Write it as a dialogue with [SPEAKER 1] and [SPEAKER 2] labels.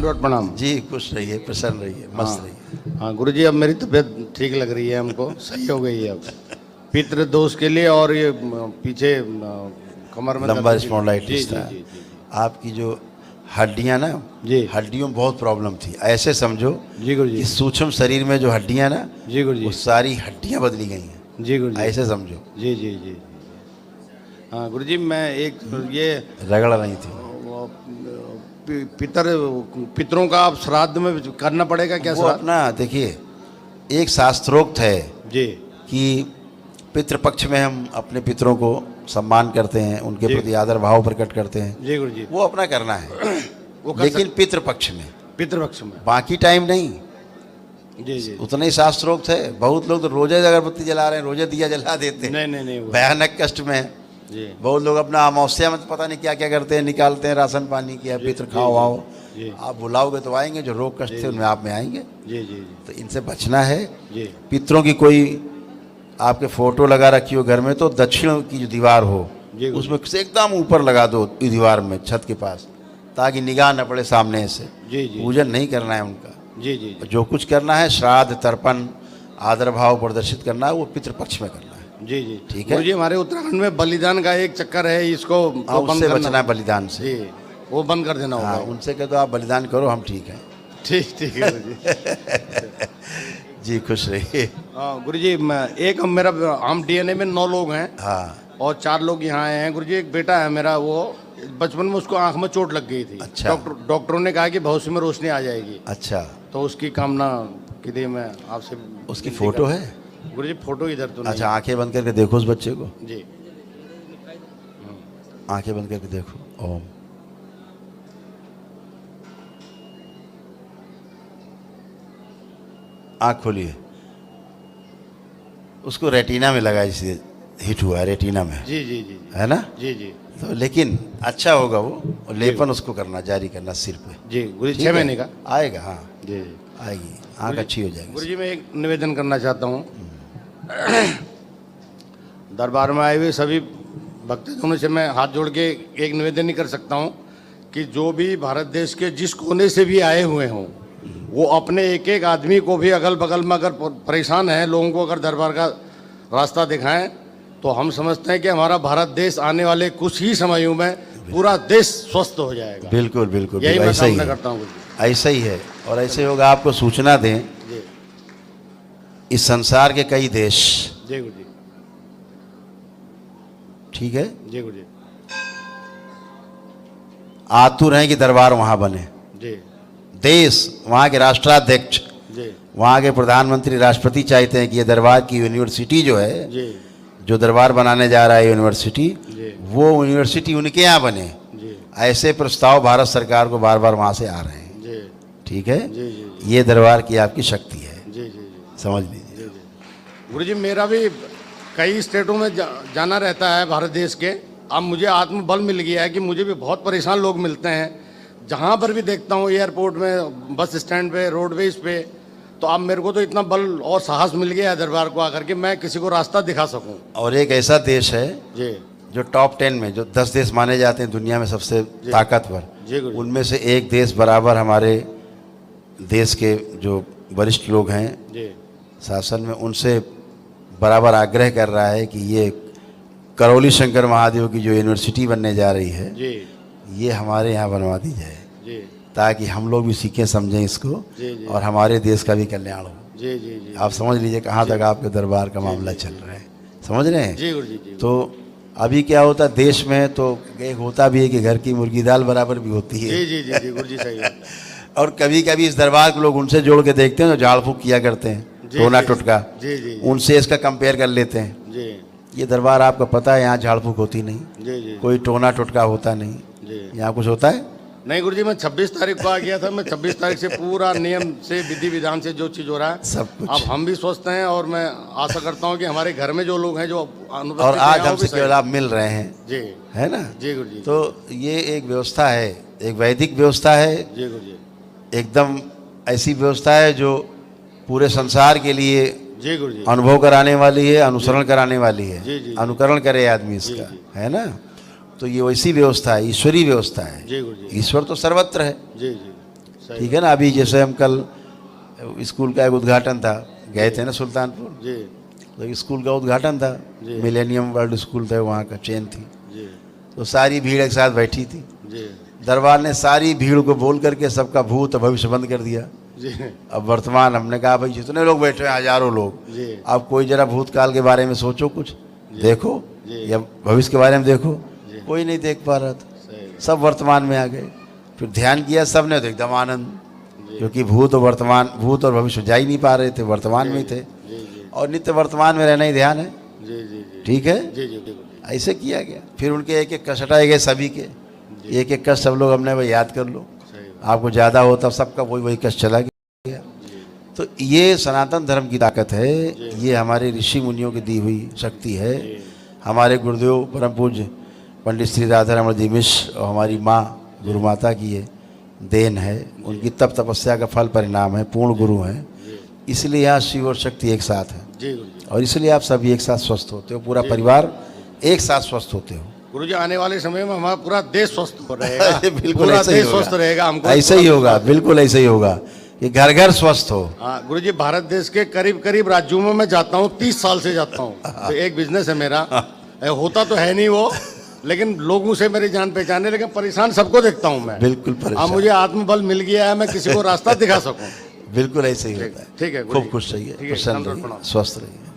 [SPEAKER 1] दंडवत प्रणाम
[SPEAKER 2] जी। खुश रहिए, प्रसन्न रहिए, मस्त रहिए।
[SPEAKER 1] हाँ गुरुजी, अब मेरी तबीयत ठीक लग रही है, हमको सही हो गई है अब पितृ दोष के लिए। और ये पीछे कमर में
[SPEAKER 2] लंबा
[SPEAKER 1] दर्द की-
[SPEAKER 2] स्पॉन्डिलाइटिस था।
[SPEAKER 1] जी।
[SPEAKER 2] आपकी जो हड्डियां ना,
[SPEAKER 1] जी।
[SPEAKER 2] हड्डियों में बहुत प्रॉब्लम थी। ऐसे समझो
[SPEAKER 1] जी गुरुजी।
[SPEAKER 2] कि सूक्ष्म शरीर में जो हड्डियां ना,
[SPEAKER 1] जी गुरुजी।
[SPEAKER 2] वो सारी हड्डियां बदली गई हैं।
[SPEAKER 1] जी गुरुजी।
[SPEAKER 2] ऐसे समझो,
[SPEAKER 1] जी जी जी। हाँ गुरुजी, मैं एक ये
[SPEAKER 2] रगड़ रही थी।
[SPEAKER 1] वो, पितरों का आप श्राद्ध में करना पड़ेगा क्या?
[SPEAKER 2] वो
[SPEAKER 1] श्राद्ध
[SPEAKER 2] अपना देखिए, एक शास्त्रोक्त है
[SPEAKER 1] जी
[SPEAKER 2] कि पितृपक्ष में हम अपने पितरों को सम्मान करते हैं, उनके
[SPEAKER 1] जी।
[SPEAKER 2] प्रति आदर भाव प्रकट करते हैं।
[SPEAKER 1] जी गुरुजी।
[SPEAKER 2] वो अपना करना है,
[SPEAKER 1] वो कर
[SPEAKER 2] लेकिन पितृपक्ष में,
[SPEAKER 1] पितृपक्ष में।
[SPEAKER 2] बाकी टाइम नहीं।
[SPEAKER 1] जी जी।
[SPEAKER 2] उतना ही शास्त्रोक्त है। बहुत लोग तो रोजे अगरबत्ती जला रहे हैं, रोजे दिया जला देते हैं,
[SPEAKER 1] नहीं वो-
[SPEAKER 2] भयानक कष्ट में है।
[SPEAKER 1] जी
[SPEAKER 2] बहुत लोग अपना अमावस्या में तो पता नहीं क्या क्या करते हैं, निकालते हैं राशन पानी की, पितृ खाओ आओ।
[SPEAKER 1] जी।
[SPEAKER 2] आप बुलाओगे तो आएंगे, जो रोग कष्ट थे उनमें आप में आएंगे।
[SPEAKER 1] जी जी जी
[SPEAKER 2] तो इनसे बचना है।
[SPEAKER 1] जी।
[SPEAKER 2] पितरों की कोई आपके फोटो लगा रखी हो घर में, तो दक्षिण की जो दीवार हो
[SPEAKER 1] जी।
[SPEAKER 2] उसमें से एकदम ऊपर लगा दो, दीवार में छत के पास, ताकि निगाह न पड़े सामने से।
[SPEAKER 1] जी जी
[SPEAKER 2] पूजन नहीं करना है उनका।
[SPEAKER 1] जी जी जी
[SPEAKER 2] जो कुछ करना है, श्राद्ध तर्पण आदर भाव प्रदर्शित करना है, वो पितृपक्ष में करना है।
[SPEAKER 1] जी जी।
[SPEAKER 2] ठीक है।
[SPEAKER 1] गुरुजी, हमारे उत्तराखंड में बलिदान का एक चक्कर है, इसको
[SPEAKER 2] हाँ,
[SPEAKER 1] बंद
[SPEAKER 2] उससे
[SPEAKER 1] करना-
[SPEAKER 2] बचना है, बलिदान से।
[SPEAKER 1] जी, वो बंद कर देना
[SPEAKER 2] हाँ,
[SPEAKER 1] होगा।
[SPEAKER 2] उनसे कह दो आप बलिदान करो, हम ठीक हैं।
[SPEAKER 1] ठीक ठीक है गुरुजी।
[SPEAKER 2] जी, खुश रहिए।
[SPEAKER 1] हाँ गुरुजी, एक हम डीएनए में 9 लोग हैं
[SPEAKER 2] हाँ,
[SPEAKER 1] और 4 लोग यहाँ आए हैं। गुरुजी, एक बेटा है मेरा, वो बचपन में उसको आंख में चोट लग गई थी।
[SPEAKER 2] अच्छा।
[SPEAKER 1] डॉक्टरों ने कहा कि भविष्य में रोशनी आ जाएगी,
[SPEAKER 2] अच्छा।
[SPEAKER 1] तो उसकी कामना के लिए मैं आपसे
[SPEAKER 2] उसकी
[SPEAKER 1] विनती
[SPEAKER 2] फोटो
[SPEAKER 1] कर-
[SPEAKER 2] है?
[SPEAKER 1] गुरुजी, फोटो इधर तो नहीं।
[SPEAKER 2] अच्छा, आंखें बंद करके देखो उस बच्चे को,
[SPEAKER 1] जी।
[SPEAKER 2] आंखें बंद करके देखो। ओम। आंख खोलिए। उसको रेटिना में लगा, इसलिए हिट हुआ है रेटिना में,
[SPEAKER 1] जी जी जी
[SPEAKER 2] है ना?
[SPEAKER 1] जी जी
[SPEAKER 2] तो लेकिन अच्छा होगा वो, और लेपन उसको करना, जारी करना सिर पे।
[SPEAKER 1] जी। गुरुजी,
[SPEAKER 2] ठीक
[SPEAKER 1] 6
[SPEAKER 2] है?
[SPEAKER 1] महीने का।
[SPEAKER 2] आएगा। हाँ,
[SPEAKER 1] जी।
[SPEAKER 2] आएगी, आंख अच्छी हो जाएगी।
[SPEAKER 1] गुरुजी, मैं एक निवेदन करना चाहता हूँ। दरबार में आए हुए सभी भक्तजनों से मैं हाथ जोड़ के एक निवेदन ही कर सकता हूँ कि जो भी भारत देश के जिस कोने से भी आए हुए हों, वो अपने एक एक आदमी को भी अगल बगल में अगर परेशान है, लोगों को अगर दरबार का रास्ता दिखाएं, तो हम समझते हैं कि हमारा भारत देश आने वाले कुछ ही समयों में पूरा देश स्वस्थ हो जाएगा।
[SPEAKER 2] बिल्कुल बिल्कुल,
[SPEAKER 1] यही मैं
[SPEAKER 2] ऐसा ही
[SPEAKER 1] कामना
[SPEAKER 2] है,
[SPEAKER 1] करता हूँ गुरुजी।
[SPEAKER 2] ऐसा ही है। और ऐसे होगा, आपको सूचना दें,
[SPEAKER 1] जी
[SPEAKER 2] इस संसार के कई देश,
[SPEAKER 1] जी गुरुजी।
[SPEAKER 2] ठीक है,
[SPEAKER 1] जी गुरुजी।
[SPEAKER 2] आतुर हैं कि दरबार वहां बने।
[SPEAKER 1] जी
[SPEAKER 2] देश, वहां के राष्ट्राध्यक्ष,
[SPEAKER 1] जी
[SPEAKER 2] वहां के प्रधानमंत्री, राष्ट्रपति चाहते हैं कि ये दरबार की यूनिवर्सिटी जो है,
[SPEAKER 1] जी
[SPEAKER 2] जो दरबार बनाने जा रहा है यूनिवर्सिटी,
[SPEAKER 1] जी
[SPEAKER 2] वो यूनिवर्सिटी उनके यहाँ बने।
[SPEAKER 1] जी
[SPEAKER 2] ऐसे प्रस्ताव भारत सरकार को बार बार वहां से आ रहे हैं।
[SPEAKER 1] जी
[SPEAKER 2] ठीक है,
[SPEAKER 1] जी जी
[SPEAKER 2] ये दरबार की आपकी शक्ति है,
[SPEAKER 1] जी जी जी
[SPEAKER 2] समझ लीजिए।
[SPEAKER 1] जी जी। गुरुजी, मेरा भी कई स्टेटों में जाना रहता है भारत देश के। अब मुझे आत्मबल मिल गया है कि मुझे भी बहुत परेशान लोग मिलते हैं, जहाँ पर भी देखता हूँ, एयरपोर्ट में, बस स्टैंड पे, रोडवेज पे। तो अब मेरे को तो इतना बल और साहस मिल गया है दरबार को आकर के मैं किसी को रास्ता दिखा सकूं।
[SPEAKER 2] और एक ऐसा देश है
[SPEAKER 1] जी
[SPEAKER 2] जो टॉप 10 में, जो 10 देश माने जाते हैं दुनिया में सबसे ताकतवर,
[SPEAKER 1] जी गुरुजी।
[SPEAKER 2] उनमें से एक देश बराबर हमारे देश के जो वरिष्ठ लोग हैं
[SPEAKER 1] जी
[SPEAKER 2] शासन में, उनसे बराबर आग्रह कर रहा है कि ये करौली शंकर महादेव की जो यूनिवर्सिटी बनने जा रही है,
[SPEAKER 1] जी
[SPEAKER 2] ये हमारे यहाँ बनवा दी जाए,
[SPEAKER 1] जी
[SPEAKER 2] ताकि हम लोग भी सीखें समझें इसको,
[SPEAKER 1] जी जी
[SPEAKER 2] और हमारे देश का भी कल्याण हो।
[SPEAKER 1] जी जी जी
[SPEAKER 2] आप समझ लीजिए कहाँ तक आपके दरबार का मामला चल रहा है, समझ रहे हैं?
[SPEAKER 1] जी गुरुजी। जी
[SPEAKER 2] तो अभी क्या होता है देश में, तो एक होता भी है कि घर की मुर्गी दाल बराबर भी होती है।
[SPEAKER 1] जी जी जी जी गुरुजी, सही है।
[SPEAKER 2] और कभी कभी इस दरबार को लोग उनसे जोड़ के देखते हैं जो झाड़ फूक किया करते हैं,
[SPEAKER 1] जी,
[SPEAKER 2] टोना
[SPEAKER 1] जी,
[SPEAKER 2] टुटका,
[SPEAKER 1] जी जी
[SPEAKER 2] उनसे इसका कंपेयर कर लेते हैं।
[SPEAKER 1] जी
[SPEAKER 2] ये दरबार आपको पता है, यहाँ झाड़ फूक होती नहीं,
[SPEAKER 1] जी जी
[SPEAKER 2] कोई टोना टुटका होता नहीं,
[SPEAKER 1] जी।
[SPEAKER 2] यहाँ कुछ होता है?
[SPEAKER 1] नहीं गुरुजी, मैं 26 तारीख को आ गया था। मैं 26 तारीख से पूरा नियम से, विधि विधान से जो चीज़ हो रहा है,
[SPEAKER 2] सब कुछ।
[SPEAKER 1] अब हम भी स्वस्थ हैं, और मैं आशा करता हूँ कि हमारे घर में जो लोग हैं जो अनुपस्थित
[SPEAKER 2] और
[SPEAKER 1] हैं,
[SPEAKER 2] आज
[SPEAKER 1] वो भी
[SPEAKER 2] हमसे
[SPEAKER 1] सही।
[SPEAKER 2] केवल आप मिल रहे हैं,
[SPEAKER 1] जी
[SPEAKER 2] है ना?
[SPEAKER 1] जी गुरुजी।
[SPEAKER 2] तो ये एक व्यवस्था है, एक वैदिक व्यवस्था है,
[SPEAKER 1] जी गुरुजी।
[SPEAKER 2] एकदम ऐसी व्यवस्था है जो पूरे संसार के लिए
[SPEAKER 1] जी गुरुजी।
[SPEAKER 2] अनुभव कराने वाली है, अनुसरण कराने वाली है।
[SPEAKER 1] जी, जी।
[SPEAKER 2] अनुकरण करे आदमी इसका,
[SPEAKER 1] जी।
[SPEAKER 2] है ना? तो ये वैसी व्यवस्था है, ईश्वरीय व्यवस्था है।
[SPEAKER 1] जी गुरुजी।
[SPEAKER 2] ईश्वर तो सर्वत्र है,
[SPEAKER 1] जी जी
[SPEAKER 2] ठीक है ना। अभी जैसे हम कल स्कूल का एक उद्घाटन था, गए थे ना सुल्तानपुर,
[SPEAKER 1] जी
[SPEAKER 2] तो स्कूल का उद्घाटन था,
[SPEAKER 1] जी।
[SPEAKER 2] मिलेनियम वर्ल्ड स्कूल था, वहाँ का चेन थी,
[SPEAKER 1] जी
[SPEAKER 2] तो सारी भीड़ एक साथ बैठी थी।
[SPEAKER 1] जी
[SPEAKER 2] दरबार ने सारी भीड़ को बोल करके सबका भूत और भविष्य बंद कर दिया।
[SPEAKER 1] जी
[SPEAKER 2] अब वर्तमान हमने कहा भाई जितने लोग बैठे हैं, हजारों लोग,
[SPEAKER 1] जी
[SPEAKER 2] अब कोई जरा भूतकाल के बारे में सोचो, कुछ देखो,
[SPEAKER 1] जी।
[SPEAKER 2] या भविष्य के बारे में देखो।
[SPEAKER 1] जी।
[SPEAKER 2] कोई नहीं देख पा रहा था,
[SPEAKER 1] सही
[SPEAKER 2] सब वर्तमान में आ गए। फिर ध्यान किया सबने तो एकदम आनंद,
[SPEAKER 1] जी।
[SPEAKER 2] क्योंकि भूत और भविष्य जा ही नहीं पा रहे थे, वर्तमान में ही थे।
[SPEAKER 1] जी जी
[SPEAKER 2] और नित्य वर्तमान में रहना ही ध्यान है,
[SPEAKER 1] जी जी जी
[SPEAKER 2] ठीक है।
[SPEAKER 1] जी जी बिल्कुल
[SPEAKER 2] ऐसे किया गया। फिर उनके एक एक कष्ट हटाए गए, सभी के एक एक कष्ट सब लोग हमने भाई याद कर लो,
[SPEAKER 1] सही बात।
[SPEAKER 2] आपको ज़्यादा होता सबका वही कष्ट चला गया। तो ये सनातन धर्म की ताकत है, ये हमारे ऋषि मुनियों की दी हुई शक्ति है। हमारे गुरुदेव परम पूज्य पंडित श्री राधा रमण जी मिश्र और हमारी माँ गुरु माता की ये देन है, उनकी तप तपस्या का फल परिणाम है, पूर्ण गुरु हैं। इसलिए यहाँ शिव और शक्ति एक साथ है,
[SPEAKER 1] जी गुरु जी।
[SPEAKER 2] और इसलिए आप सभी एक साथ स्वस्थ होते हो, पूरा परिवार एक साथ स्वस्थ होते हो।
[SPEAKER 1] गुरु जी आने वाले समय में हमारा पूरा देश स्वस्थ हो रहेगा।
[SPEAKER 2] बिल्कुल
[SPEAKER 1] पूरा
[SPEAKER 2] ऐसा ही
[SPEAKER 1] देश
[SPEAKER 2] होगा।
[SPEAKER 1] स्वस्थ रहेगा, हमको
[SPEAKER 2] ऐसा ही होगा, बिल्कुल ऐसा ही होगा कि घर घर स्वस्थ हो।
[SPEAKER 1] हाँ गुरु जी, भारत देश के करीब करीब राज्यों में मैं जाता हूँ, 30 साल से जाता हूँ। तो एक बिजनेस है मेरा, होता तो है नहीं वो, लेकिन लोगों से मेरी जान पहचान है, लेकिन परेशान सबको देखता हूँ मैं।
[SPEAKER 2] बिल्कुल
[SPEAKER 1] अब
[SPEAKER 2] परेशान,
[SPEAKER 1] मुझे आत्मबल मिल गया है, मैं किसी को रास्ता दिखा सकूँ।
[SPEAKER 2] बिल्कुल ऐसे ही होता है।
[SPEAKER 1] ठीक है गुरु
[SPEAKER 2] खूब
[SPEAKER 1] जी।
[SPEAKER 2] खुश रहिए,
[SPEAKER 1] ठीक है,
[SPEAKER 2] प्रसन्न
[SPEAKER 1] नमस्कार,
[SPEAKER 2] रहिए,
[SPEAKER 1] प्रणाम।
[SPEAKER 2] स्वस्थ रहिए।